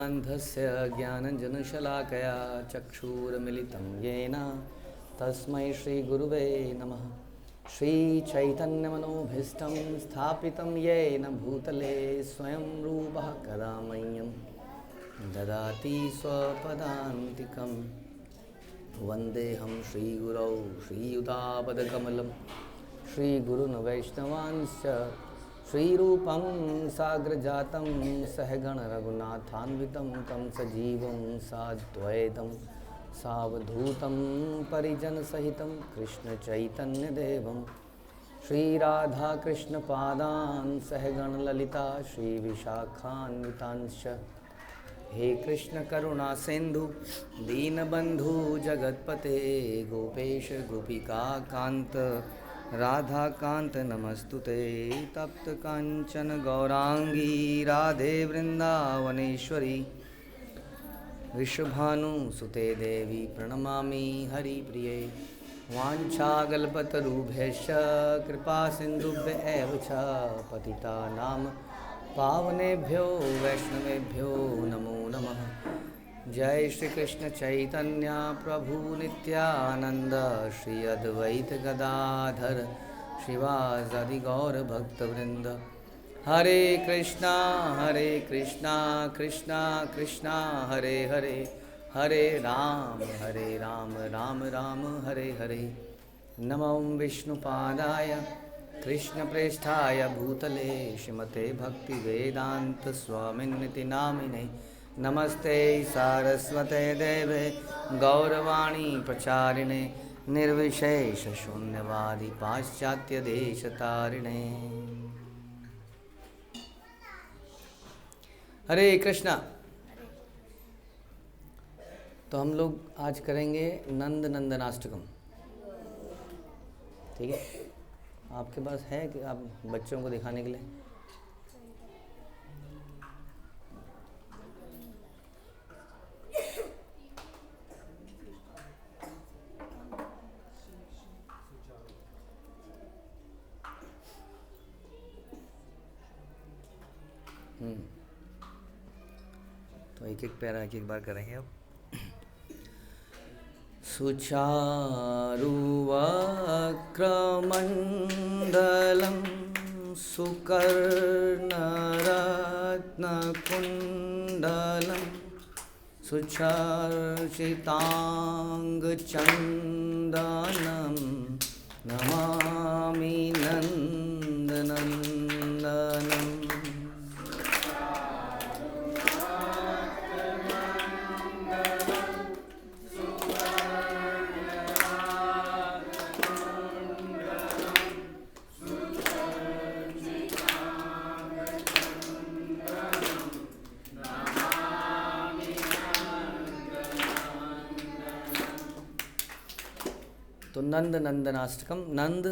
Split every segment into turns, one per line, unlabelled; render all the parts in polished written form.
अन्धस्य ज्ञानञ्जनशलाकया चक्षुरुन्मिलितं येन तस्मै श्रीगुरुवे नमः। श्रीचैतन्यमनोभीष्टं स्थापितं येन भूतले स्वयं रूपः कदा मह्यं ददाति स्वपदान्तिकं। वन्देऽहं श्रीगुरौ श्रीयुतापदकमलं श्रीगुरून् वैष्णवांश्च श्रीरूपं साग्रजातं सहगण रघुनाथान्वितं तं सजीवं साद्वैतं सावधूतं परिजनसहितं कृष्णचैतन्यदेवं श्रीराधाकृष्णपादान् सहगण ललिता श्रीविशाखान्वितांश्च। हे कृष्ण करुणा सिंधु दीनबंधु जगतपते गोपेश गोपिका कांत राधा कांत नमस्तुते। तप्त कांचन गौरांगी राधे वृंदावनेश्वरी विश्वभानुसुते देवी प्रणमामि हरिप्रिये। वाञ्छाकल्पतरुभ्यश्च कृपा सिन्धुभ्य एव च पतितानां पावनेभ्यो वैष्णवेभ्यो नमो नमः। जय श्री कृष्ण चैतन्य प्रभु नित्यानंद श्री अद्वैत गदाधर श्रीवासादि गौर भक्तवृंद। हरे कृष्णा कृष्णा कृष्णा हरे हरे, हरे राम राम राम हरे हरे। नमो विष्णुपादाय कृष्णप्रेष्ठाय भूतले श्रीमते भक्तिवेदांत स्वामिन्निति नामिने। नमस्ते सारस्वते देवे गौरवाणी प्रचारिणे निर्विशेष शून्यवादी पाश्चात्य देश तारिणे। हरे कृष्णा। तो हम लोग आज करेंगे नंद नंदनाष्टकम, ठीक है? आपके पास है कि आप बच्चों को दिखाने के लिए? तो एक एक पैरा एक बार करेंगे अब। सुचारुवक्रमण्डलं सुकर्णरत्नकुण्डलं सुचर्चिताङ्गचन्दनं नमामि नन्दनन्दनम्। तो नंद नंदनाष्टकम, नंद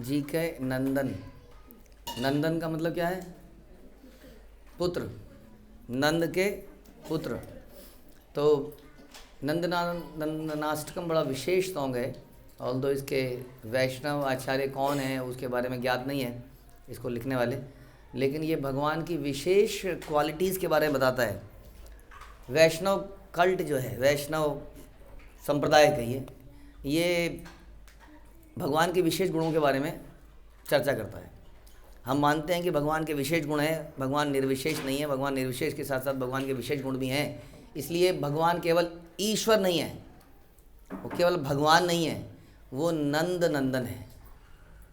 जी के नंदन। नंदन का मतलब क्या है? पुत्र, नंद के पुत्र। तो नंदनाष्टकम बड़ा विशेष सॉन्ग है। ऑल्दो इसके वैष्णव आचार्य कौन है उसके बारे में ज्ञात नहीं है इसको लिखने वाले, लेकिन ये भगवान की विशेष क्वालिटीज़ के बारे में बताता है। वैष्णव कल्ट जो है, वैष्णव संप्रदाय कहिए, ये भगवान के विशेष गुणों के बारे में चर्चा करता है। हम मानते हैं कि भगवान के विशेष गुण हैं, भगवान निर्विशेष नहीं है। भगवान निर्विशेष के साथ साथ भगवान के विशेष गुण भी हैं। इसलिए भगवान केवल ईश्वर नहीं है, वो केवल भगवान नहीं है, वो नंद नंदन है।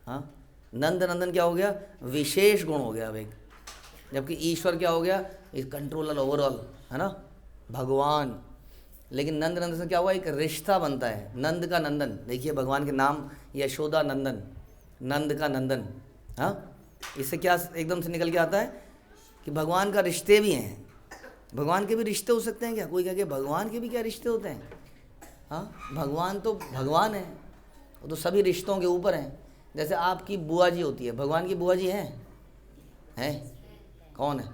हाँ, नंद नंदन क्या हो गया? विशेष गुण हो गया अब एक। जबकि ईश्वर क्या हो गया? इज कंट्रोलर ओवरऑल, है ना, भगवान। लेकिन नंद नंदन से क्या हुआ? एक रिश्ता बनता है, नंद का नंदन। देखिए भगवान के नाम यशोदा नंदन, नंद का नंदन। हाँ, इससे क्या एकदम से निकल के आता है कि भगवान का रिश्ते भी हैं। भगवान के भी रिश्ते हो सकते हैं क्या? कोई कह के भगवान के भी क्या रिश्ते होते हैं? हाँ, भगवान तो भगवान है, वो तो सभी रिश्तों के ऊपर हैं। जैसे आपकी बुआ जी होती है, भगवान की बुआ जी हैं? कौन है?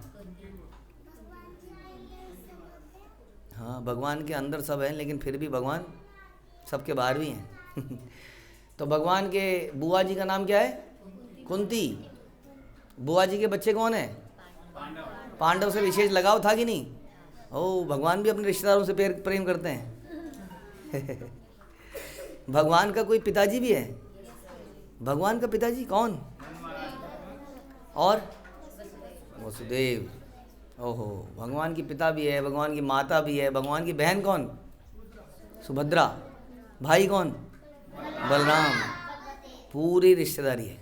हाँ, भगवान के अंदर सब हैं, लेकिन फिर भी भगवान सबके बाहर भी हैं। तो भगवान के बुआ जी का नाम क्या है? कुंती। बुआ जी के बच्चे कौन हैं? पांडव से विशेष लगाव था कि नहीं? ओ, भगवान भी अपने रिश्तेदारों से प्रेम करते हैं। भगवान का कोई पिताजी भी है? भगवान का पिताजी कौन? और वसुदेव। ओहो, भगवान की पिता भी है, भगवान की माता भी है। भगवान की बहन कौन? सुभद्रा। भाई कौन? बलराम। पूरी रिश्तेदारी है।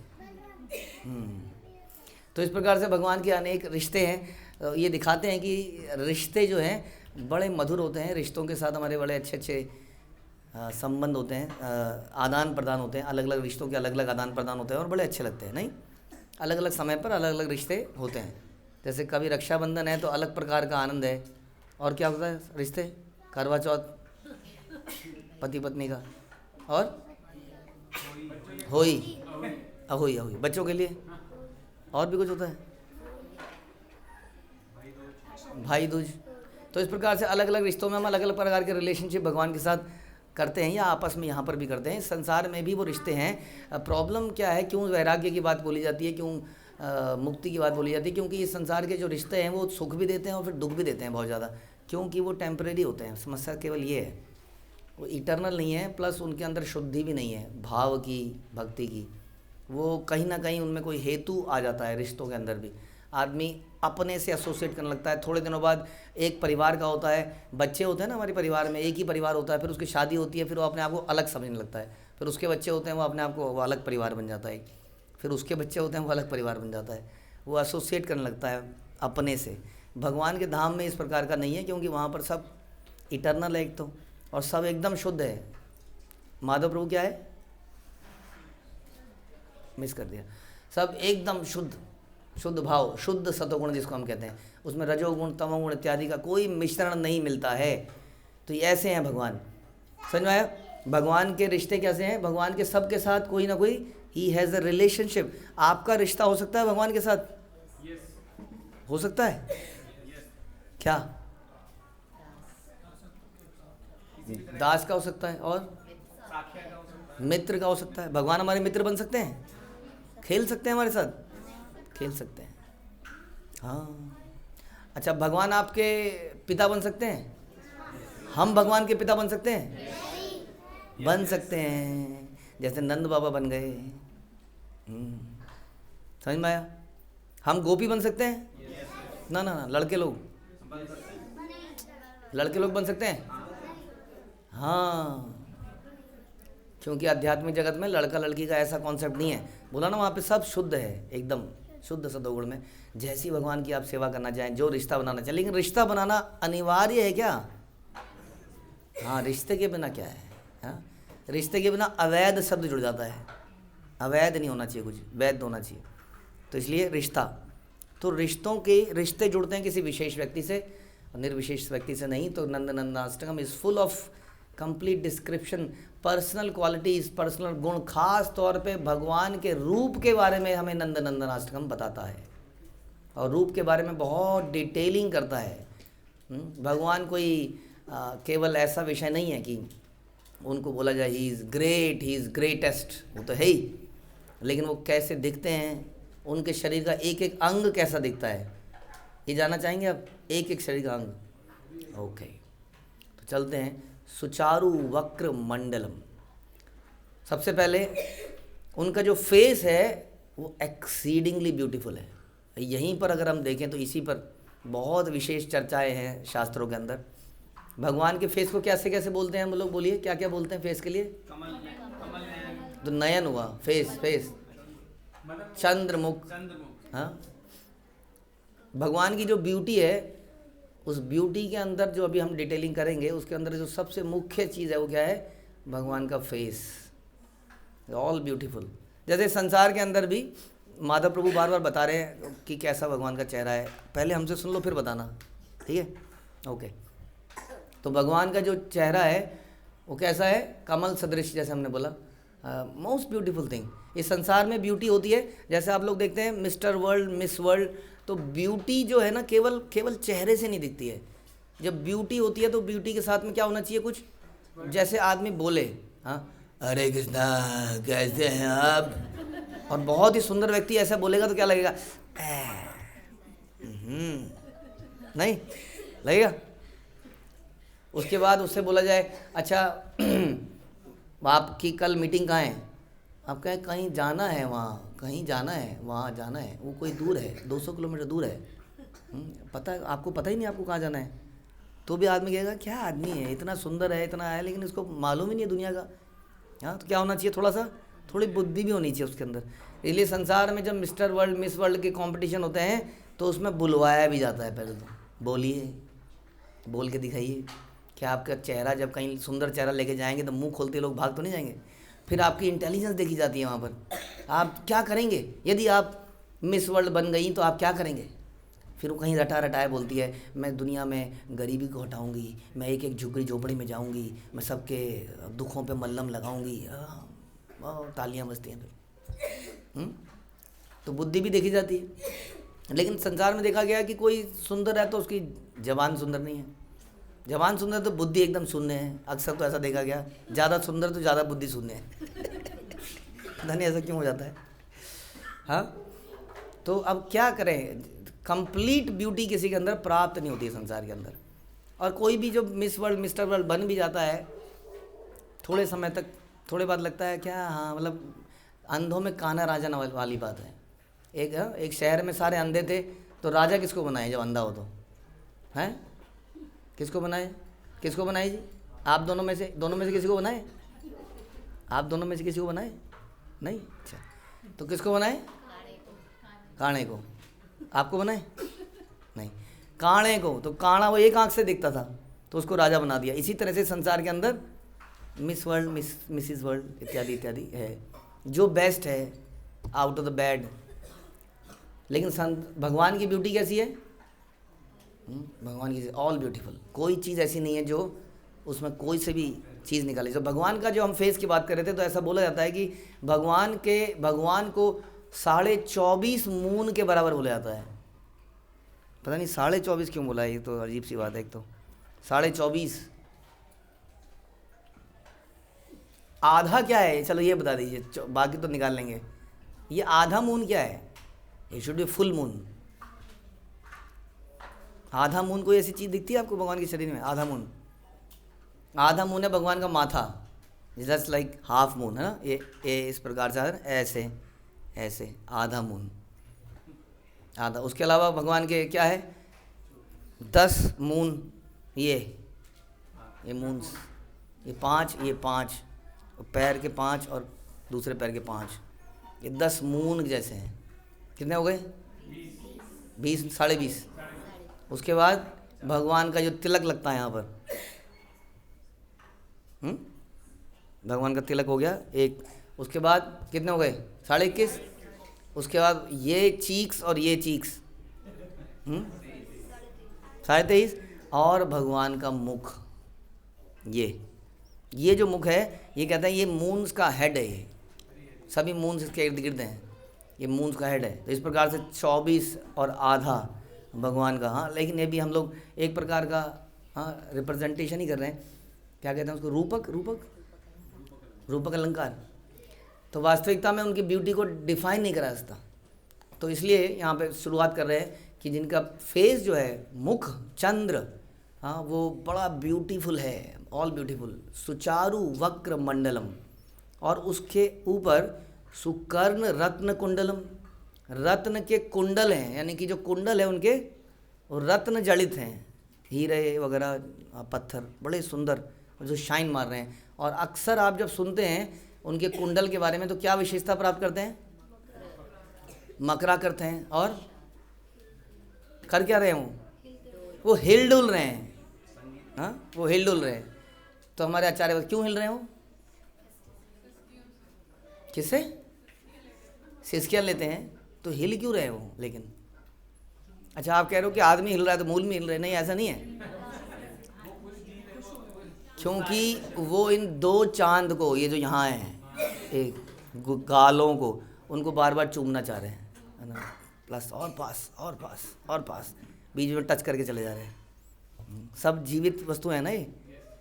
तो इस प्रकार से भगवान के अनेक रिश्ते हैं। ये दिखाते हैं कि रिश्ते जो हैं बड़े मधुर होते हैं। रिश्तों के साथ हमारे बड़े अच्छे अच्छे संबंध होते हैं, आदान प्रदान होते हैं। अलग अलग रिश्तों के अलग अलग आदान प्रदान होते हैं और बड़े अच्छे लगते हैं। नहीं, अलग अलग समय पर अलग अलग रिश्ते होते हैं। जैसे कभी रक्षाबंधन है तो अलग प्रकार का आनंद है। और क्या होता है रिश्ते? करवा चौथ पति पत्नी का, और होई अहोई अहोई बच्चों के लिए। और भी कुछ होता है, भाई दूज। तो इस प्रकार से अलग अलग रिश्तों में हम अलग अलग प्रकार के रिलेशनशिप भगवान के साथ करते हैं, या आपस में यहाँ पर भी करते हैं। संसार में भी वो रिश्ते हैं। प्रॉब्लम क्या है, क्यों वैराग्य की बात बोली जाती है, क्यों मुक्ति की बात बोली जाती है? क्योंकि इस संसार के जो रिश्ते हैं वो सुख भी देते हैं और फिर दुख भी देते हैं बहुत ज़्यादा, क्योंकि वो टेम्परेरी होते हैं। समस्या केवल ये है, वो इटर्नल नहीं है, प्लस उनके अंदर शुद्धि भी नहीं है भाव की, भक्ति की। वो कहीं ना कहीं उनमें कोई हेतु आ जाता है। रिश्तों के अंदर भी आदमी अपने से एसोसिएट करने लगता है। थोड़े दिनों बाद एक परिवार का होता है, बच्चे होते हैं ना हमारे परिवार में, एक ही परिवार होता है, फिर उसकी शादी होती है, फिर वो अपने आप को अलग समझने लगता है। फिर उसके बच्चे होते हैं, वो अपने आप को वो अलग परिवार बन जाता है। फिर उसके बच्चे होते हैं, वो अलग परिवार बन जाता है। वो एसोसिएट करने लगता है अपने से। भगवान के धाम में इस प्रकार का नहीं है, क्योंकि वहाँ पर सब इटर्नल है एक तो, और सब एकदम शुद्ध है। माधव प्रभु क्या है, मिस कर दिया। सब एकदम शुद्ध, शुद्ध भाव, शुद्ध सतोगुण जिसको हम कहते हैं। उसमें रजोगुण तमोगुण इत्यादि का कोई मिश्रण नहीं मिलता है। तो ये ऐसे हैं भगवान। समझ में आया? भगवान के रिश्ते कैसे हैं? भगवान के सब के साथ कोई ना कोई ही हैज़ अ रिलेशनशिप। आपका रिश्ता हो सकता है भगवान के साथ? हो सकता है क्या? दास का हो सकता है, और मित्र का हो सकता है। भगवान हमारे मित्र बन सकते हैं, खेल सकते हैं हमारे साथ, खेल सकते हैं। हाँ, अच्छा, भगवान आपके पिता बन सकते हैं? हम भगवान के पिता बन सकते हैं? बन सकते हैं, जैसे नंद बाबा बन गए। समझ में आया? हम गोपी बन सकते हैं? ना ना ना, लड़के लोग बन सकते हैं। हाँ, क्योंकि आध्यात्मिक जगत में लड़का लड़की का ऐसा कॉन्सेप्ट नहीं है। बोला ना, वहाँ पे सब शुद्ध है, एकदम शुद्ध सदोगुण में। जैसी भगवान की आप सेवा करना चाहें, जो रिश्ता बनाना चाहें। लेकिन रिश्ता बनाना अनिवार्य है क्या? हाँ, रिश्ते के बिना क्या है? हाँ, रिश्ते के बिना अवैध शब्द जुड़ जाता है। अवैध नहीं होना चाहिए, कुछ वैध होना चाहिए। तो इसलिए रिश्ता, तो रिश्तों के रिश्ते जुड़ते हैं किसी विशेष व्यक्ति से, निर्विशेष व्यक्ति से नहीं। तो Nandanandanashtakam is full of complete description, personal qualities, personal गुण। खास तौर पे भगवान के रूप के बारे में हमें नंदनंदनाष्टकम बताता है, और रूप के बारे में बहुत डिटेलिंग करता है। भगवान कोई केवल ऐसा विषय नहीं है कि उनको बोला जाए he is great, he is greatest, वो तो है ही। लेकिन वो कैसे दिखते हैं, उनके शरीर का एक एक अंग कैसा दिखता है, ये जानना चाहेंगे आप? एक एक शरीर का अंग। ओके, तो चलते हैं। सुचारु वक्र मंडलम। सबसे पहले उनका जो फेस है वो एक्सीडिंगली ब्यूटीफुल है। यहीं पर अगर हम देखें तो इसी पर बहुत विशेष चर्चाएं हैं शास्त्रों के अंदर। भगवान के फेस को कैसे कैसे बोलते हैं हम लोग? बोलिए, क्या क्या बोलते हैं फेस के लिए? तो नयन हुआ, फेस चंद्रमुख। हाँ, भगवान की जो ब्यूटी है, उस ब्यूटी के अंदर जो अभी हम डिटेलिंग करेंगे, उसके अंदर जो सबसे मुख्य चीज़ है वो क्या है? भगवान का फेस, ऑल ब्यूटीफुल। जैसे संसार के अंदर भी माधव प्रभु बार बार बता रहे हैं कि कैसा भगवान का चेहरा है। पहले हमसे सुन लो, फिर बताना, ठीक है? ओके। तो भगवान का जो चेहरा है वो कैसा है? कमल सदृश, जैसे हमने बोला, मोस्ट ब्यूटीफुल थिंग। इस संसार में ब्यूटी होती है, जैसे आप लोग देखते हैं मिस्टर वर्ल्ड, मिस वर्ल्ड, तो ब्यूटी जो है ना केवल चेहरे से नहीं दिखती है। जब ब्यूटी होती है तो ब्यूटी के साथ में क्या होना चाहिए? कुछ जैसे आदमी बोले, हाँ, हरे कृष्णा कैसे हैं आप, और बहुत ही सुंदर व्यक्ति ऐसा बोलेगा तो क्या लगेगा? नहीं लगेगा? उसके बाद उससे बोला जाए अच्छा आपकी कल मीटिंग कहाँ है, आप कहें कहीं जाना है, वहाँ कहीं जाना है, वहाँ जाना है, वो कोई दूर है, 200 किलोमीटर दूर है। पता है आपको, पता ही नहीं आपको कहाँ जाना है, तो भी आदमी कहेगा क्या आदमी है, इतना सुंदर है, इतना है, लेकिन इसको मालूम ही नहीं है दुनिया का। हाँ, तो क्या होना चाहिए, थोड़ी बुद्धि भी होनी चाहिए उसके अंदर। इसलिए संसार में जब मिस्टर वर्ल्ड मिस वर्ल्ड के कंपटीशन होते हैं तो उसमें बुलवाया भी जाता है, पहले तो बोलिए, बोल के दिखाइए। क्या आपका चेहरा, जब कहीं सुंदर चेहरा लेके जाएंगे तो मुंह खोलते लोग भाग तो नहीं जाएंगे। फिर आपकी इंटेलिजेंस देखी जाती है वहाँ पर, आप क्या करेंगे यदि आप मिस वर्ल्ड बन गई, तो आप क्या करेंगे। फिर वो कहीं रटा रटाए बोलती है मैं दुनिया में गरीबी को हटाऊंगी, मैं एक एक झुग्गी झोपड़ी में जाऊंगी, मैं सबके दुखों पे मल्लम लगाऊंगी। तालियां बजती हैं फिर। तो बुद्धि भी देखी जाती है। लेकिन संसार में देखा गया कि कोई सुंदर है तो उसकी जबान सुंदर नहीं है, जबान सुंदर तो बुद्धि एकदम शून्य है। अक्सर तो ऐसा देखा गया, ज़्यादा सुंदर तो ज़्यादा बुद्धि शून्य है। पता नहीं ऐसा क्यों हो जाता है। हाँ, तो अब क्या करें, कंप्लीट ब्यूटी किसी के अंदर प्राप्त नहीं होती है संसार के अंदर। और कोई भी जो मिस वर्ल्ड मिस्टर वर्ल्ड बन भी जाता है, थोड़े समय तक, थोड़े बाद लगता है क्या, हाँ मतलब अंधों में काना राजा वाली बात है। एक शहर में सारे अंधे थे, तो राजा किसको बनाए जब अंधा हो तो, हैं किसको बनाए, किसको बनाए जी, आप दोनों में से किसी को बनाए, आप दोनों में से किसी को बनाए नहीं, अच्छा तो किसको बनाए, काणे को। आपको बनाए नहीं, काणे को। तो काणा वो एक आंख से दिखता था तो उसको राजा बना दिया। इसी तरह से संसार के अंदर मिस वर्ल्ड मिसिस वर्ल्ड इत्यादि इत्यादि है, जो बेस्ट है आउट ऑफ द बैड। लेकिन भगवान की ब्यूटी कैसी है, भगवान की ऑल ब्यूटीफुल, कोई चीज़ ऐसी नहीं है जो उसमें कोई से भी चीज़ निकाले। जो भगवान का, जो हम फेस की बात कर रहे थे, तो ऐसा बोला जाता है कि भगवान को 24.5 मून के बराबर बोला जाता है। पता नहीं 24.5 क्यों बोला है, ये तो अजीब सी बात है। एक तो 24.5 आधा क्या है, चलो ये बता दीजिए, बाकी तो निकाल लेंगे। ये आधा मून क्या है, ये शुड बी फुल मून। आधा मून कोई ऐसी चीज़ दिखती है आपको भगवान के शरीर में, आधा मून? आधा मून है भगवान का माथा, जस्ट लाइक हाफ मून है ना, ये इस प्रकार से ऐसे ऐसे आधा मून, आधा। उसके अलावा भगवान के क्या है, 10 मून, ये मून्स, ये 5 पैर के 5 और दूसरे पैर के 5, ये 10 मून जैसे हैं। कितने हो गए, 20, 20.5। उसके बाद भगवान का जो तिलक लगता है यहाँ पर, भगवान का तिलक हो गया एक। उसके बाद कितने हो गए, 21.5। उसके बाद ये चीक्स और ये चीक्स, 23.5। और भगवान का मुख, ये जो मुख है, ये कहते हैं ये मून्स का हेड है, ये सभी मून्स इसके इर्द गिर्द हैं, ये मून्स का हेड है। तो इस प्रकार से 24 और आधा भगवान का। हाँ, लेकिन ये भी हम लोग एक प्रकार का रिप्रेजेंटेशन ही कर रहे हैं, क्या कहते हैं उसको, रूपक अलंकार। तो वास्तविकता में उनकी ब्यूटी को डिफाइन नहीं करा सकता। तो इसलिए यहाँ पे शुरुआत कर रहे हैं कि जिनका फेस जो है, मुख चंद्र, हाँ वो बड़ा ब्यूटीफुल है, ऑल ब्यूटीफुल, सुचारु वक्र मंडलम, और उसके ऊपर सुकर्ण रत्न कुंडलम, रत्न के कुंडल हैं, यानी कि जो कुंडल है उनके वो रत्न जड़ित हैं, हीरे वगैरह पत्थर बड़े सुंदर जो शाइन मार रहे हैं। और अक्सर आप जब सुनते हैं उनके कुंडल के बारे में, तो क्या विशेषता प्राप्त करते हैं, मकरा करते हैं, और कर क्या रहे हूँ, वो हिल डुल रहे हैं। हाँ, वो हिल डुल रहे हैं। तो हमारे आचार्य क्यों हिल रहे हो, किससे सिसकियाँ लेते हैं, तो हिल क्यों रहे हो। लेकिन अच्छा, आप कह रहे हो कि आदमी हिल रहा है तो मूल में हिल रहे, नहीं ऐसा नहीं है, क्योंकि वो इन 2 चांद को, ये जो यहाँ हैं, एक गालों को, उनको बार बार चूमना चाह रहे हैं, है ना, प्लस और पास और पास और पास, बीच में टच करके चले जा रहे हैं। सब जीवित वस्तु है ना ये।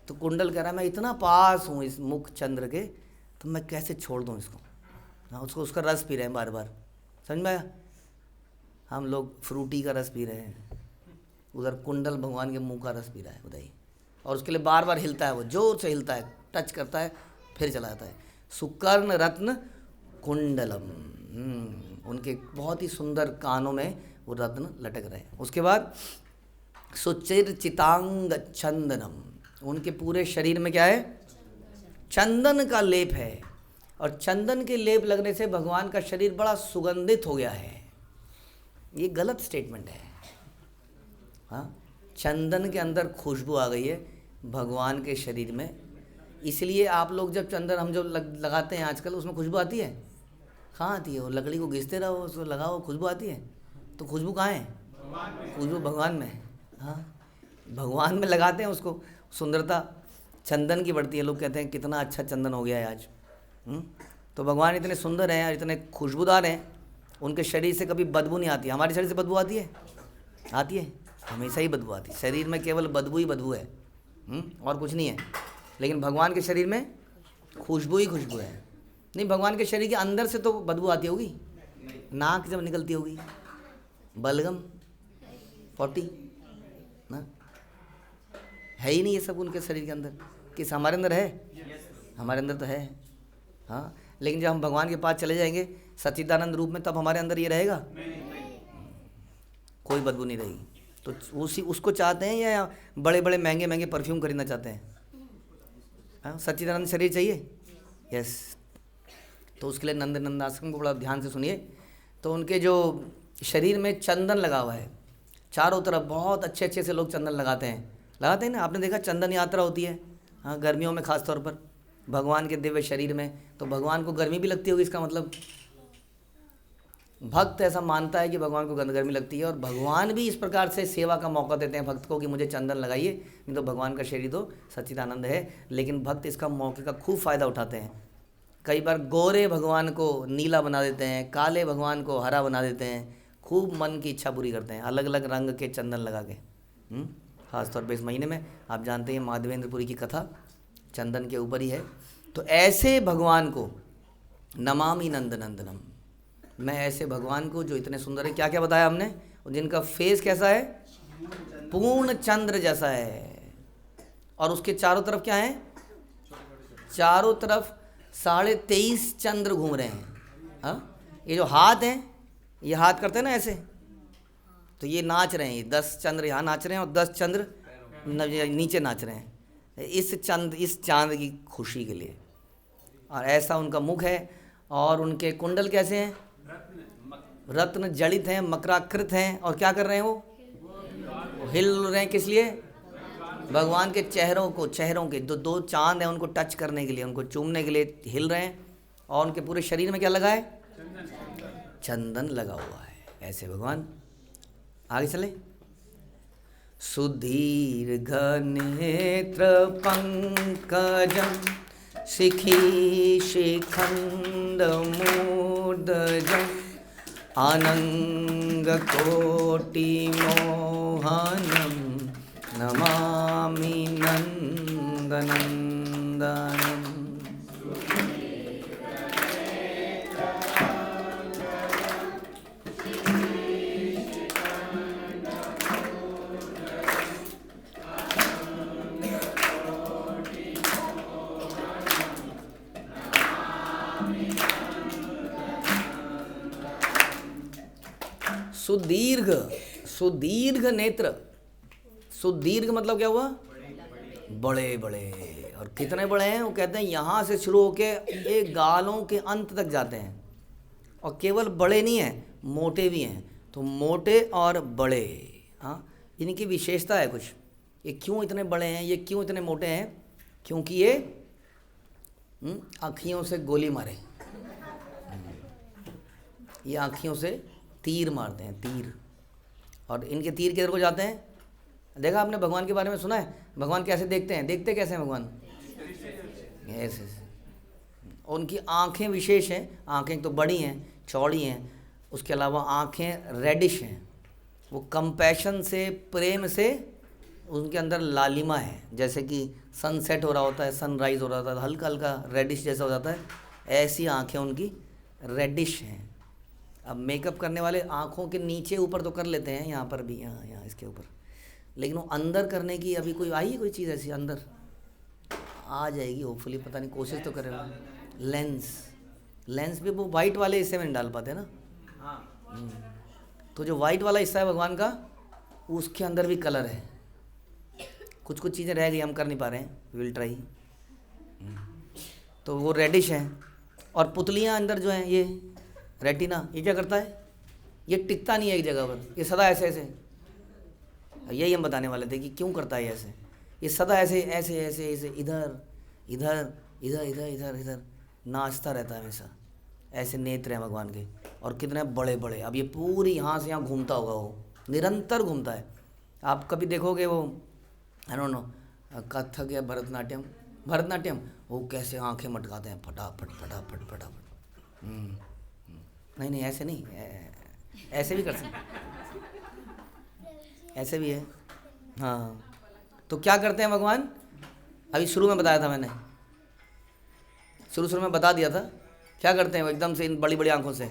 तो कुंडल कह रहा है मैं इतना पास हूँ इस मुख चंद्र के, तो मैं कैसे छोड़ दूँ इसको। हाँ, उसका रस पी रहे हैं बार बार, समझ में आया। हम लोग फ्रूटी का रस पी रहे हैं, उधर कुंडल भगवान के मुंह का रस पी रहा है, बताइए। और उसके लिए बार बार हिलता है, वो जोर से हिलता है, टच करता है, फिर चला जाता है। सुकर्ण रत्न कुंडलम, उनके बहुत ही सुंदर कानों में वो रत्न लटक रहे हैं। उसके बाद सुचिर चितांग चंदनम, उनके पूरे शरीर में क्या है? चंदन का लेप है। और चंदन के लेप लगने से भगवान का शरीर बड़ा सुगंधित हो गया है। ये गलत स्टेटमेंट है। हाँ, चंदन के अंदर खुशबू आ गई है भगवान के शरीर में, इसलिए आप लोग जब चंदन हम जो लगाते हैं आजकल, उसमें खुशबू आती है? कहाँ आती है? वो लकड़ी को घिसते रहो, उसको लगाओ, खुशबू आती है? तो खुशबू कहाँ है? खुशबू भगवान में है। हाँ, भगवान में लगाते हैं उसको, सुंदरता चंदन की बढ़ती है। लोग कहते हैं कितना अच्छा चंदन हो गया है आज। तो भगवान इतने सुंदर हैं और इतने खुशबूदार हैं, उनके शरीर से कभी बदबू नहीं आती। हमारे शरीर से बदबू आती है? आती है, हमेशा ही बदबू आती है। शरीर में केवल बदबू ही बदबू है, और कुछ नहीं है। लेकिन भगवान के शरीर में खुशबू ही खुशबू है। नहीं, भगवान के शरीर के अंदर से तो बदबू आती होगी, नाक जब निकलती होगी, बलगम, पॉटी ना, है ही नहीं ये सब उनके शरीर के अंदर। किस हमारे अंदर है? हमारे अंदर तो है। हाँ, लेकिन जब हम भगवान के पास चले जाएंगे सच्चिदानंद रूप में, तब हमारे अंदर ये रहेगा, कोई बदबू नहीं रहेगी। तो उसको चाहते हैं या बड़े बड़े महंगे महंगे परफ्यूम खरीदना चाहते हैं? हाँ, सच्चिदानंद शरीर चाहिए। यस, तो उसके लिए नंद आश्रम को बड़ा ध्यान से सुनिए। तो उनके जो शरीर में चंदन लगा हुआ है, चारों तरफ बहुत अच्छे अच्छे से लोग चंदन लगाते हैं ना। आपने देखा चंदन यात्रा होती है, हाँ, गर्मियों में खास तौर पर भगवान के दिव्य शरीर में। तो भगवान को गर्मी भी लगती होगी, इसका मतलब भक्त ऐसा मानता है कि भगवान को गर्मी लगती है, और भगवान भी इस प्रकार से सेवा का मौका देते हैं भक्त को कि मुझे चंदन लगाइए, नहीं तो भगवान का शरीर तो सच्चिदानंद है। लेकिन भक्त इसका मौके का खूब फ़ायदा उठाते हैं। कई बार गोरे भगवान को नीला बना देते हैं, काले भगवान को हरा बना देते हैं, खूब मन की इच्छा पूरी करते हैं अलग अलग रंग के चंदन लगा के। खासतौर पर इस महीने में आप जानते हैं माधवेंद्रपुरी की कथा चंदन के ऊपर ही है। तो ऐसे भगवान को नमामि नंदनंदनम, मैं ऐसे भगवान को जो इतने सुंदर है, क्या क्या बताया हमने, जिनका फेस कैसा है? पूर्ण चंद्र जैसा है। और उसके चारों तरफ क्या है? चारों तरफ 23.5 चंद्र घूम रहे हैं। हाँ, ये जो हाथ हैं, ये हाथ करते हैं ना ऐसे, तो ये नाच रहे हैं। 10 चंद्र यहाँ नाच रहे हैं और 10 चंद्र नीचे नाच रहे हैं इस चांद की खुशी के लिए। और ऐसा उनका मुख है। और उनके कुंडल कैसे हैं? रत्न जड़ित हैं, मकराकृत हैं। और क्या कर रहे हैं? वो हिल रहे हैं। किस लिए? भगवान के चेहरों के दो चांद हैं, उनको टच करने के लिए, उनको चूमने के लिए हिल रहे हैं। और उनके पूरे शरीर में क्या लगा है? चंदन लगा हुआ है। ऐसे भगवान। आगे चले। सुदीर्घ नेत्र पंकजम शिखी शिखंड मूर्धजम आनंग कोटि मोहनम नमामि नंदनंदनम। सुदीर्घ नेत्र। सुदीर्घ मतलब क्या हुआ? बड़े बड़े। और कितने बड़े हैं? वो कहते हैं यहाँ से शुरू होके एक गालों के अंत तक जाते हैं। और केवल बड़े नहीं हैं, मोटे भी हैं। तो मोटे और बड़े, हाँ, इनकी विशेषता है कुछ। ये क्यों इतने बड़े हैं, ये क्यों इतने मोटे हैं? क्योंकि ये आँखियों से गोली मारे, ये आँखियों से तीर मारते हैं, तीर। और इनके तीर किधर को जाते हैं? देखा आपने भगवान के बारे में सुना है? भगवान कैसे देखते हैं? देखते कैसे हैं भगवान? ऐसे। उनकी आंखें विशेष हैं। आंखें तो बड़ी हैं, चौड़ी हैं। उसके अलावा आंखें रेडिश हैं। वो कंपैशन से, प्रेम से उनके अंदर लालिमा है। जैसे कि सनसेट हो रहा होता है, सनराइज़ हो रहा होता है, हल्का हल्का रेडिश जैसा हो जाता है, ऐसी आंखें उनकी रेडिश हैं। अब मेकअप करने वाले आँखों के नीचे ऊपर तो कर लेते हैं, यहाँ पर भी, यहाँ इसके ऊपर, लेकिन वो अंदर करने की अभी कोई आई है कोई चीज़ ऐसी अंदर? आ जाएगी होपफुली, पता नहीं, कोशिश तो करेगा। लेंस भी वो वाइट वाले हिस्से में नहीं डाल पाते ना। तो जो वाइट वाला हिस्सा है भगवान का, उसके अंदर भी कलर है। कुछ कुछ चीज़ें रह गई, हम कर नहीं पा रहे हैं, विल ट्राई। तो वो रेडिश है। और पुतलियाँ अंदर जो हैं, ये रेटिना, ये क्या करता है? ये टिकता नहीं है एक जगह पर, ये सदा ऐसे ऐसे, यही हम बताने वाले थे कि क्यों करता है ऐसे। ये सदा ऐसे ऐसे ऐसे ऐसे इधर इधर इधर इधर इधर इधर नाचता रहता है हमेशा। ऐसे नेत्र हैं भगवान के, और कितने बड़े बड़े। अब ये पूरी यहाँ से यहाँ घूमता होगा, वो निरंतर घूमता है। आप कभी देखोगे वो, आई डोंट नो, कथक या भरतनाट्यम, वो कैसे आंखें मटकाते हैं, फटाफट फटाफट फटाफट। नहीं नहीं, ऐसे नहीं, ऐसे भी कर सकते, ऐसे भी है। हाँ, तो क्या करते हैं भगवान? अभी शुरू में बताया था मैंने, शुरू में बता दिया था। क्या करते हैं वो? एकदम से इन बड़ी बड़ी आंखों से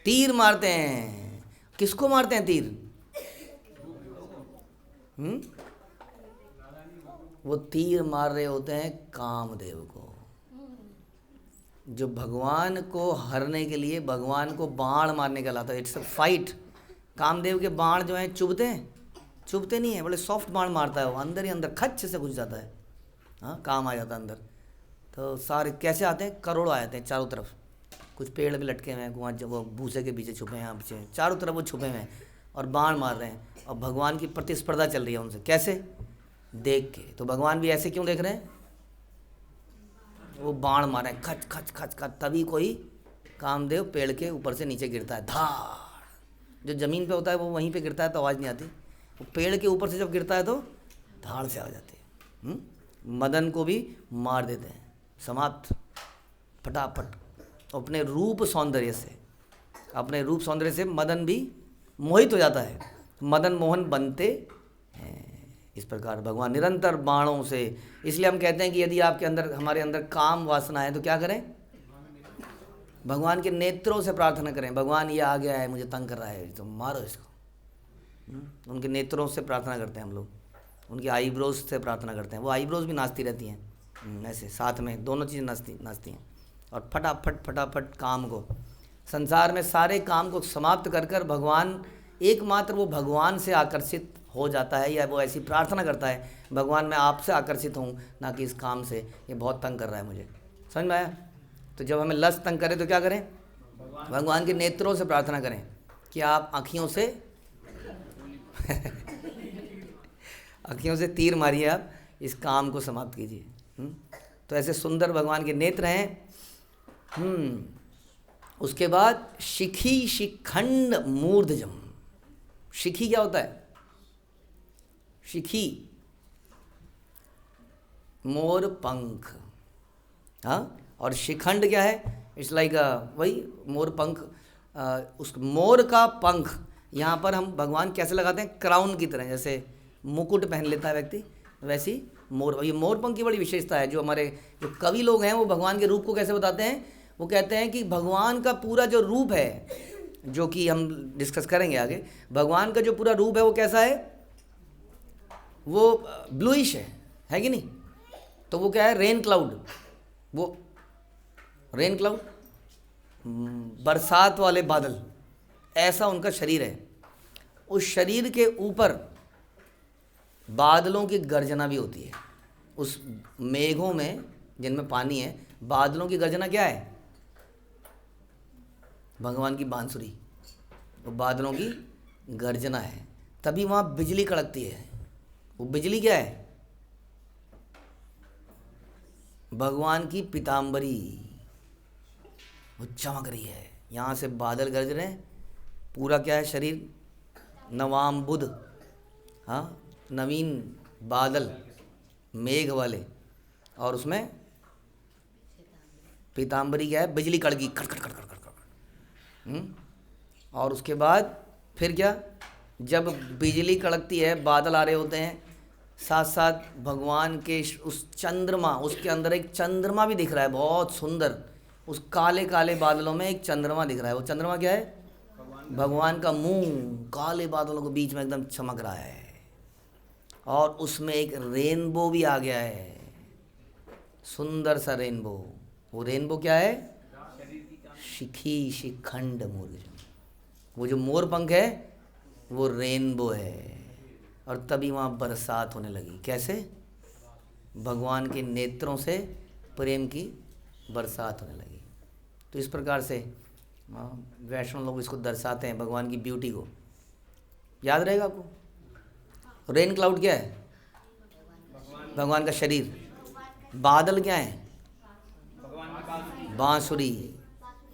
तीर मारते हैं। किसको मारते हैं तीर? वो तीर मार रहे होते हैं कामदेव को, जो भगवान को हरने के लिए भगवान को बाण मारने का लाता है। It's a fight. कामदेव के बाण जो हैं चुभते हैं? चुभते नहीं है, बड़े सॉफ्ट बाण मारता है वो, अंदर ही अंदर खच्च से घुस जाता है। हाँ, काम आ जाता है अंदर। तो सारे कैसे आते हैं? करोड़ों आ जाते हैं चारों तरफ। कुछ पेड़ भी लटके हुए हैं वहाँ, जब वो भूसे के पीछे छुपे हैं, पीछे चारों तरफ वो छुपे हुए हैं और बाण मार रहे हैं। और भगवान की प्रतिस्पर्धा चल रही है उनसे, कैसे? देख के। तो भगवान भी ऐसे क्यों देख रहे हैं? वो बाण मारे खच खच खच खच, तभी कोई कामदेव पेड़ के ऊपर से नीचे गिरता है, धाड़। जो ज़मीन पे होता है वो वहीं पे गिरता है तो आवाज़ नहीं आती, वो पेड़ के ऊपर से जब गिरता है तो धाड़ से आ जाती है। मदन को भी मार देते हैं, समाप्त, फटाफट। अपने रूप सौंदर्य से, अपने रूप सौंदर्य से मदन भी मोहित हो जाता है, मदन मोहन बनते हैं। इस प्रकार भगवान निरंतर बाणों से, इसलिए हम कहते हैं कि यदि आपके अंदर, हमारे अंदर काम वासना है तो क्या करें? भगवान के नेत्रों से प्रार्थना करें। भगवान ये आ गया है, मुझे तंग कर रहा है, तो मारो इसको। उनके नेत्रों से प्रार्थना करते हैं हम लोग, उनकी आईब्रोज से प्रार्थना करते हैं। वो आईब्रोज भी नाचती रहती हैं ऐसे, साथ में दोनों चीज़ें नाचती हैं। और फटाफट फटाफट काम को, संसार में सारे काम को समाप्त कर कर भगवान, एकमात्र वो भगवान से आकर्षित हो जाता है, या वो ऐसी प्रार्थना करता है, भगवान मैं आपसे आकर्षित हूँ, ना कि इस काम से, ये बहुत तंग कर रहा है मुझे। समझ में आया? तो जब हमें लस्ट तंग करे तो क्या करें? भगवान के नेत्रों से प्रार्थना करें कि आप आँखियों से आँखियों से तीर मारिए, आप इस काम को समाप्त कीजिए। तो ऐसे सुंदर भगवान के नेत्र हैं। उसके बाद शिखी शिखंड मूर्धजम। शिखी क्या होता है? शिखी मोर पंख, हाँ। और शिखंड क्या है? इट्स लाइक वही मोर पंख। उस मोर का पंख यहाँ पर हम भगवान कैसे लगाते हैं? क्राउन की तरह, जैसे मुकुट पहन लेता है व्यक्ति, वैसी मोर। ये मोर पंख की बड़ी विशेषता है। जो हमारे जो कवि लोग हैं वो भगवान के रूप को कैसे बताते हैं? वो कहते हैं कि भगवान का पूरा जो रूप है, जो कि हम डिस्कस करेंगे आगे, भगवान का जो पूरा रूप है वो कैसा है? वो ब्लूइश है कि नहीं? तो वो क्या है? Rain cloud. वो रेन क्लाउड, बरसात वाले बादल, ऐसा उनका शरीर है। उस शरीर के ऊपर बादलों की गर्जना भी होती है। उस मेघों में जिनमें पानी है, बादलों की गर्जना क्या है? भगवान की बांसुरी, वो बादलों की गर्जना है। तभी वहाँ बिजली कड़कती है। वो बिजली क्या है? भगवान की पीताम्बरी, वो चमक रही है। यहाँ से बादल गरज रहे हैं, पूरा क्या है शरीर? नवाम बुध, हाँ, नवीन बादल, मेघ वाले, और उसमें पीताम्बरी क्या है? बिजली कड़की, खड़ खड़ खड़ खड़ खड़। और उसके बाद फिर क्या? जब बिजली कड़कती है, बादल आ रहे होते हैं, साथ साथ भगवान के उस चंद्रमा, उसके अंदर एक चंद्रमा भी दिख रहा है, बहुत सुंदर। उस काले काले बादलों में एक चंद्रमा दिख रहा है। वो चंद्रमा क्या है? भगवान का मुंह काले बादलों के बीच में एकदम चमक रहा है। और उसमें एक रेनबो भी आ गया है, सुंदर सा रेनबो। वो रेनबो क्या है? शिखी शिखंड मूर्तिजम। वो जो मोर पंख है वो रेनबो है। और तभी वहाँ बरसात होने लगी। कैसे? भगवान के नेत्रों से प्रेम की बरसात होने लगी। तो इस प्रकार से वैष्णव लोग इसको दर्शाते हैं, भगवान की ब्यूटी को। याद रहेगा आपको। रेन क्लाउड क्या है? भगवान का शरीर। बादल क्या है? बांसुरी।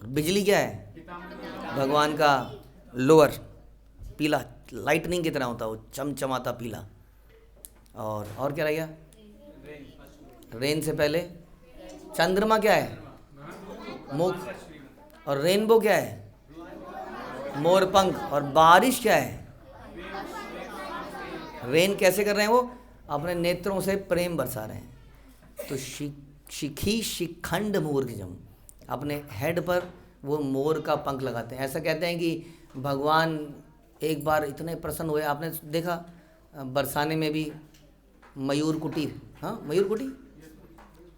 बिजली क्या है? भगवान का लोअर, पीला, लाइटनिंग की तरह होता है वो, चमचमाता पीला। और क्या रह गया? रेन से पहले चंद्रमा क्या है? मुख। और रेनबो क्या है? मोर पंख। और बारिश क्या है? रेन कैसे कर रहे हैं वो? अपने नेत्रों से प्रेम बरसा रहे हैं। तो शिखी शिखंड मूर्खजम, अपने हेड पर वो मोर का पंख लगाते हैं। ऐसा कहते हैं कि भगवान एक बार इतने प्रसन्न हुए, आपने देखा बरसाने में भी मयूर कुटीर, हाँ मयूर कुटीर,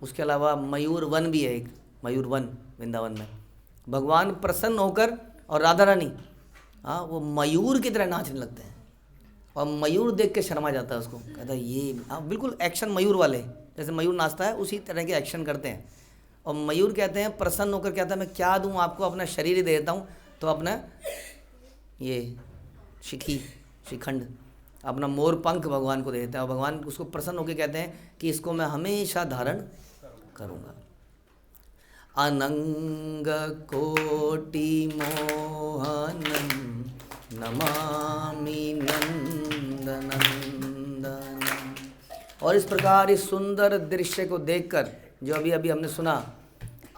उसके अलावा मयूर वन भी है एक, मयूर वन वृंदावन में। भगवान प्रसन्न होकर और राधा रानी हाँ वो मयूर की तरह नाचने लगते हैं। और मयूर देख के शर्मा जाता है उसको, कहता है ये हाँ बिल्कुल एक्शन मयूर वाले, जैसे मयूर नाचता है उसी तरह के एक्शन करते हैं। और मयूर कहते हैं प्रसन्न होकर कहता है मैं क्या दूँ आपको, अपना शरीर ही दे देता हूँ। तो अपना ये शिखी शिखंड, अपना मोर पंख भगवान को दे देता है। और भगवान उसको प्रसन्न होकर कहते हैं कि इसको मैं हमेशा धारण करूँगा। अनंग कोटि मोहनम नमामि नंदनंदनम। और इस प्रकार इस सुंदर दृश्य को देखकर, जो अभी अभी हमने सुना,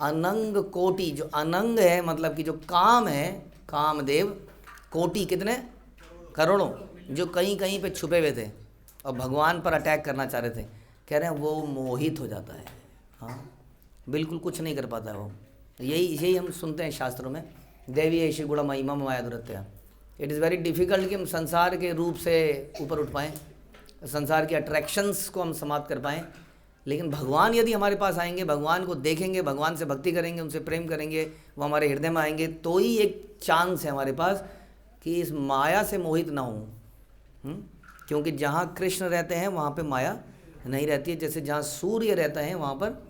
अनंग कोटि, जो अनंग है मतलब कि जो काम है, कामदेव, कोटि कितने? करोड़ों, जो कहीं कहीं पे छुपे हुए थे और भगवान पर अटैक करना चाह रहे थे, कह रहे हैं वो मोहित हो जाता है। हाँ बिल्कुल कुछ नहीं कर पाता है वो। यही हम सुनते हैं शास्त्रों में, देवी ऐशी गुण महिमा माया दुरत्या। इट इज़ वेरी डिफ़िकल्ट कि हम संसार के रूप से ऊपर उठ पाएँ, संसार के अट्रैक्शंस को हम समाप्त कर पाएँ। लेकिन भगवान यदि हमारे पास आएंगे, भगवान को देखेंगे, भगवान से भक्ति करेंगे, उनसे प्रेम करेंगे, वो हमारे हृदय में आएंगे, तो ही एक चांस है हमारे पास कि इस माया से मोहित ना हो। क्योंकि जहाँ कृष्ण रहते हैं वहाँ पे माया नहीं रहती है, जैसे जहाँ सूर्य रहता है वहाँ पर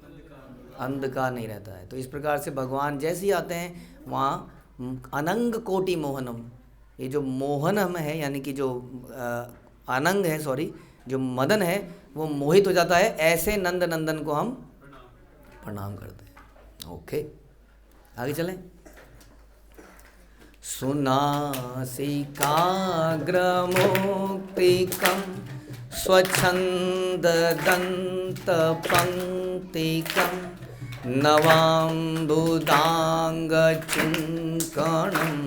अंधकार नहीं रहता है। तो इस प्रकार से भगवान जैसे ही आते हैं वहाँ अनंग कोटि मोहनम, ये जो मोहनम है यानी कि जो अनंग है, सॉरी, जो मदन है वो मोहित हो जाता है। ऐसे नंद नंदन को हम प्रणाम करते हैं। ओके आगे चलें। सुनासिकाग्रमुक्तिकं स्वच्छन्ददन्तपङ्क्तिकं नवाम्बुदाङ्गचिङ्कणं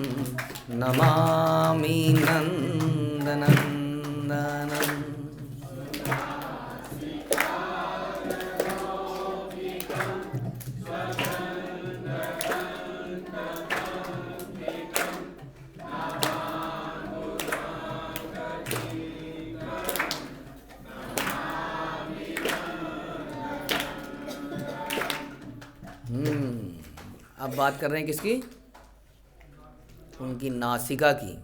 नमामि नन्दनन्दनम्। अब बात कर रहे हैं किसकी? उनकी नासिका की।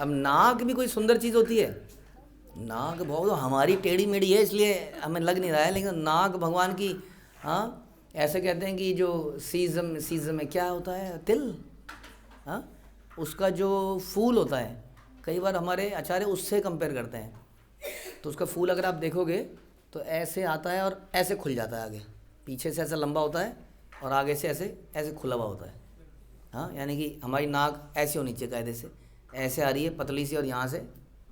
अब नाक भी कोई सुंदर चीज़ होती है? नाक बहुत हमारी टेढ़ी मेढ़ी है इसलिए हमें लग नहीं रहा है, लेकिन नाक भगवान की, हाँ ऐसे कहते हैं कि जो सीज़म में क्या होता है, तिल, हाँ उसका जो फूल होता है, कई बार हमारे आचार्य उससे कंपेयर करते हैं। तो उसका फूल अगर आप देखोगे तो ऐसे आता है और ऐसे खुल जाता है, आगे पीछे से ऐसा लंबा होता है और आगे से ऐसे खुला हुआ होता है। हाँ यानी कि हमारी नाक ऐसे होनी चाहिए, कायदे से ऐसे आ रही है पतली सी, और यहाँ से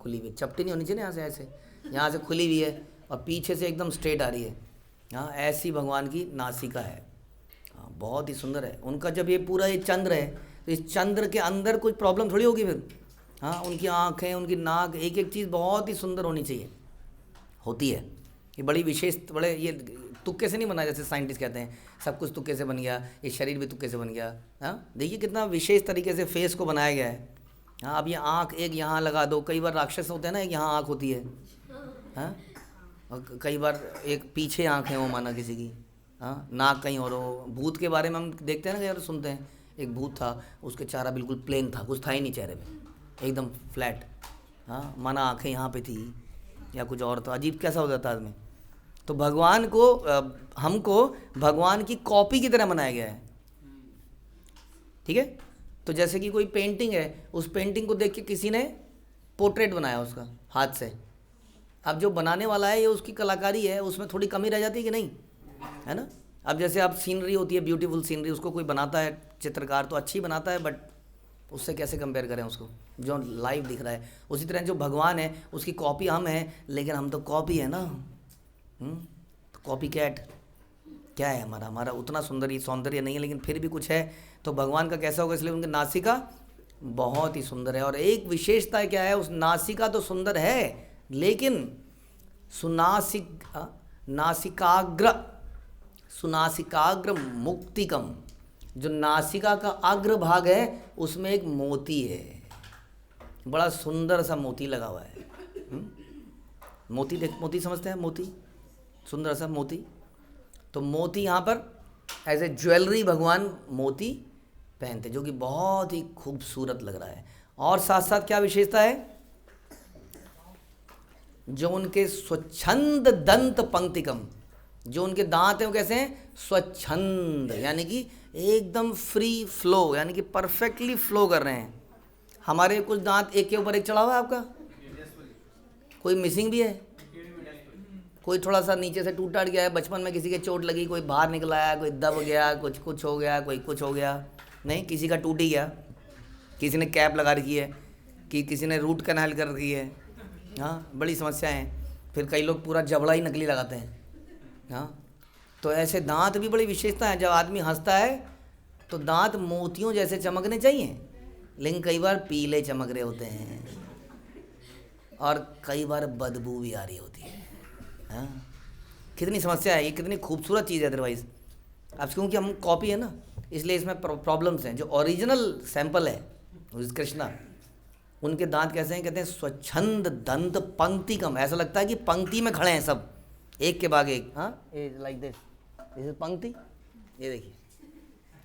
खुली हुई, चपटी नहीं होनी चाहिए ना, यहाँ से ऐसे, यहाँ से खुली हुई है और पीछे से एकदम स्ट्रेट आ रही है। हाँ ऐसी भगवान की नासिका है। हाँ बहुत ही सुंदर है। उनका जब ये पूरा ये चंद्र है तो इस चंद्र के अंदर कुछ प्रॉब्लम थोड़ी होगी फिर। हाँ उनकी आँखें, उनकी नाक, एक एक चीज़ बहुत ही सुंदर होनी चाहिए, होती है। ये बड़ी विशेष, बड़े ये तुक्के से नहीं बना, जैसे साइंटिस्ट कहते हैं सब कुछ तुक्के से बन गया, ये शरीर भी तुक्के से बन गया। हाँ देखिए कितना विशेष तरीके से फेस को बनाया गया है। हाँ अब ये आँख एक यहाँ लगा दो, कई बार राक्षस होते हैं ना, एक यहाँ आँख होती है, हाँ, और कई बार एक पीछे आँखें हो माना किसी की, हाँ, नाक कहीं और हो। भूत के बारे में हम देखते हैं ना, यार सुनते हैं, एक भूत था, उसके चेहरा बिल्कुल प्लेन था, कुछ था ही नहीं चेहरे पे, एकदम फ्लैट, हाँ, माना आँखें यहाँ पे थी या कुछ और, तो अजीब कैसा हो जाता आदमी। तो भगवान को हमको भगवान की कॉपी की तरह बनाया गया है, ठीक है। तो जैसे कि कोई पेंटिंग है, उस पेंटिंग को देख के किसी ने पोर्ट्रेट बनाया उसका हाथ से, अब जो बनाने वाला है ये उसकी कलाकारी है, उसमें थोड़ी कमी रह जाती है कि नहीं, है ना। अब जैसे आप सीनरी होती है, ब्यूटीफुल सीनरी, उसको कोई बनाता है चित्रकार तो अच्छी बनाता है, बट उससे कैसे कंपेयर करें उसको जो लाइव दिख रहा है। उसी तरह जो भगवान है उसकी कॉपी हम हैं, लेकिन हम तो कॉपी है ना, तो कॉपी कैट क्या है हमारा, हमारा उतना सौंदर्य नहीं है, लेकिन फिर भी कुछ है। तो भगवान का कैसा होगा, इसलिए उनकी नासिका बहुत ही सुंदर है। और एक विशेषता क्या है, उस नासिका तो सुंदर है, लेकिन सुनासिकाग्र मुक्तिकम, जो नासिका का अग्र भाग है उसमें एक मोती है, बड़ा सुंदर सा मोती लगा हुआ है। मोती देख, मोती समझते हैं, मोती, सुंदर सा मोती। तो मोती यहाँ पर एज ए ज्वेलरी भगवान मोती पहनते, जो कि बहुत ही खूबसूरत लग रहा है। और साथ साथ क्या विशेषता है, जो उनके स्वच्छंद दंत पंक्तिकम, जो उनके दांत हैं वो कैसे हैं, स्वच्छंद, यानी कि एकदम फ्री फ्लो, यानी कि परफेक्टली फ्लो कर रहे हैं। हमारे कुछ दांत एक के ऊपर एक चढ़ा हुआ है, आपका कोई मिसिंग भी है, कोई थोड़ा सा नीचे से टूट गया है, बचपन में किसी के चोट लगी, कोई बाहर निकल आया, कोई दब गया, कुछ हो गया, कोई कुछ हो गया, नहीं, किसी का टूट ही गया, किसी ने कैप लगा रखी है, कि किसी ने रूट कैनाल कर रखी है, हाँ, बड़ी समस्याएं हैं। फिर कई लोग पूरा जबड़ा ही नकली लगाते हैं, हाँ। तो ऐसे दांत भी बड़ी विशेषता है। जब आदमी हंसता है तो दांत मोतियों जैसे चमकने चाहिए, लेकिन कई बार पीले चमक रहे होते हैं, और कई बार बदबू भी आ रही होती है, हाँ। कितनी समस्या है ये, कितनी खूबसूरत चीज़ है। अदरवाइज अब क्योंकि हम कॉपी है ना, इसलिए इसमें प्रॉब्लम्स हैं। जो ओरिजिनल सैंपल है कृष्णा, उनके दांत कैसे हैं, कहते हैं स्वच्छंद दंत पंक्तिकम, ऐसा लगता है कि पंक्ति में खड़े हैं सब, एक के बाद एक, हाँ, लाइक दिस इज पंक्ति। ये देखिए,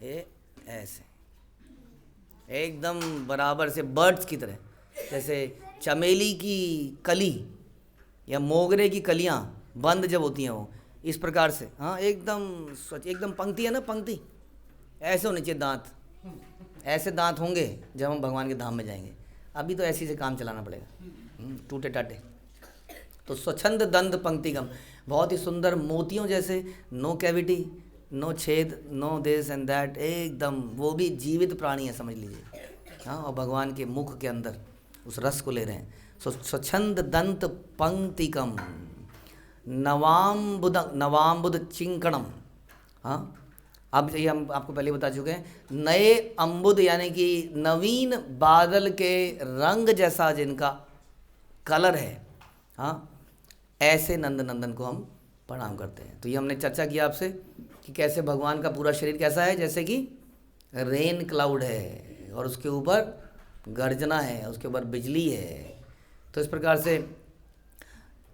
ये ऐसे एकदम बराबर से बर्ड्स की तरह, जैसे चमेली की कली या मोगरे की कलियां बंद जब होती हैं वो, इस प्रकार से, हाँ, एकदम स्वच्छ, एकदम पंक्ति है ना, पंक्ति ऐसे होने चाहिए दांत। ऐसे दांत होंगे जब हम भगवान के धाम में जाएंगे, अभी तो ऐसी से काम चलाना पड़ेगा, टूटे टाटे। तो स्वच्छंद दंत पंक्तिगम, बहुत ही सुंदर मोतियों जैसे, नो कैविटी, नो छेद, नो दिस एंड दैट, एकदम वो भी जीवित प्राणी है समझ लीजिए, हाँ। और भगवान के मुख के अंदर उस रस को ले रहे हैं। स्वच्छंद दंत पंक्तिकम नवाम्बुद चिंकणम, हाँ। अब ये हम आपको पहले बता चुके हैं, नए अम्बुद यानी कि नवीन बादल के रंग जैसा जिनका कलर है, हाँ, ऐसे नंद नंदन को हम प्रणाम करते हैं। तो ये हमने चर्चा किया आपसे कि कैसे भगवान का पूरा शरीर कैसा है, जैसे कि रेन क्लाउड है और उसके ऊपर गर्जना है, उसके ऊपर बिजली है। तो इस प्रकार से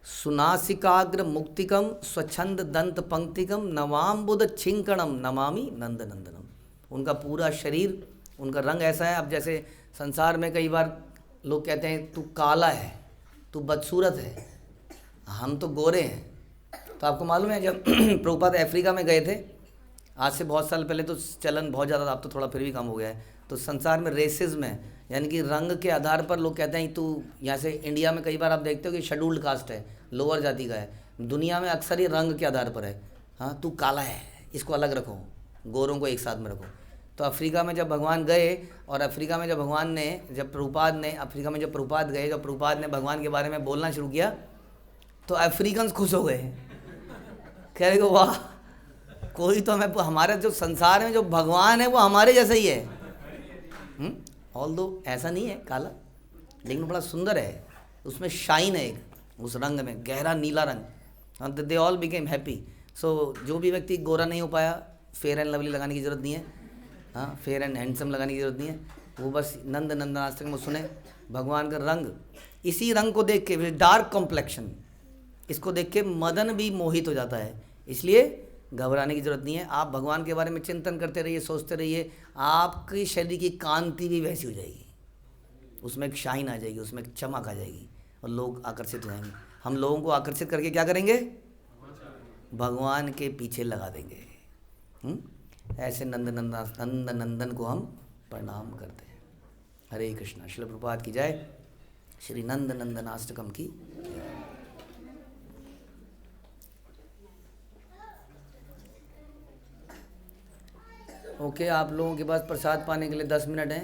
सुनासिकाग्र मुक्तिकम स्वच्छंद दंत पंक्तिकम नवाम्बुद छिंकणम नमामि नंद नंदनम, उनका पूरा शरीर, उनका रंग ऐसा है। अब जैसे संसार में कई बार लोग कहते हैं तू काला है, तू बदसूरत है, हम तो गोरे हैं। तो आपको मालूम है जब प्रभुपाद अफ्रीका में गए थे, आज से बहुत साल पहले, तो चलन बहुत ज़्यादा, अब तो थोड़ा फिर भी कम हो गया है। तो संसार में रेसिज्म है, यानी कि रंग के आधार पर लोग कहते हैं तू, यहाँ से इंडिया में कई बार आप देखते हो कि शेड्यूल्ड कास्ट है, लोअर जाति का है, दुनिया में अक्सर ही रंग के आधार पर है, हाँ, तू काला है, इसको अलग रखो, गोरों को एक साथ में रखो। तो अफ्रीका में जब भगवान गए, और अफ्रीका में जब भगवान ने, जब प्रभुपाद ने, अफ्रीका में जब प्रभुपाद गए, जब प्रभुपाद ने भगवान के बारे में बोलना शुरू किया, तो अफ्रीकन्स खुश हो गए, कह रहे वाह, कोई तो हमें, हमारे जो संसार में जो भगवान है वो हमारे जैसा ही है। ऑल दो ऐसा नहीं है काला, लेकिन बड़ा सुंदर है, उसमें शाइन है एक, उस रंग में गहरा नीला रंग। They all became happy. So जो भी व्यक्ति गोरा नहीं हो पाया, फेयर एंड लवली लगाने की ज़रूरत नहीं है, हाँ, फेयर एंड हैंडसम लगाने की ज़रूरत नहीं है, वो बस नंद नंदनाष्टक में सुने भगवान का रंग, इसी रंग को देख के, डार्क कॉम्प्लेक्शन, इसको देख के मदन भी मोहित हो जाता है। इसलिए घबराने की ज़रूरत नहीं है। आप भगवान के बारे में चिंतन करते रहिए, सोचते रहिए, आपकी शरीर की कांति भी वैसी हो जाएगी, उसमें एक शाइन आ जाएगी, उसमें एक चमक आ जाएगी और लोग आकर्षित हो जाएंगे। हम लोगों को आकर्षित करके क्या करेंगे? भगवान के पीछे लगा देंगे। ऐसे नंद नंदन को हम प्रणाम करते हैं। हरे कृष्णा। श्रील प्रभुपाद की जय। श्री नंद नंदनाष्टकम की जय। ओके, आप लोगों के पास प्रसाद पाने के लिए 10 मिनट हैं।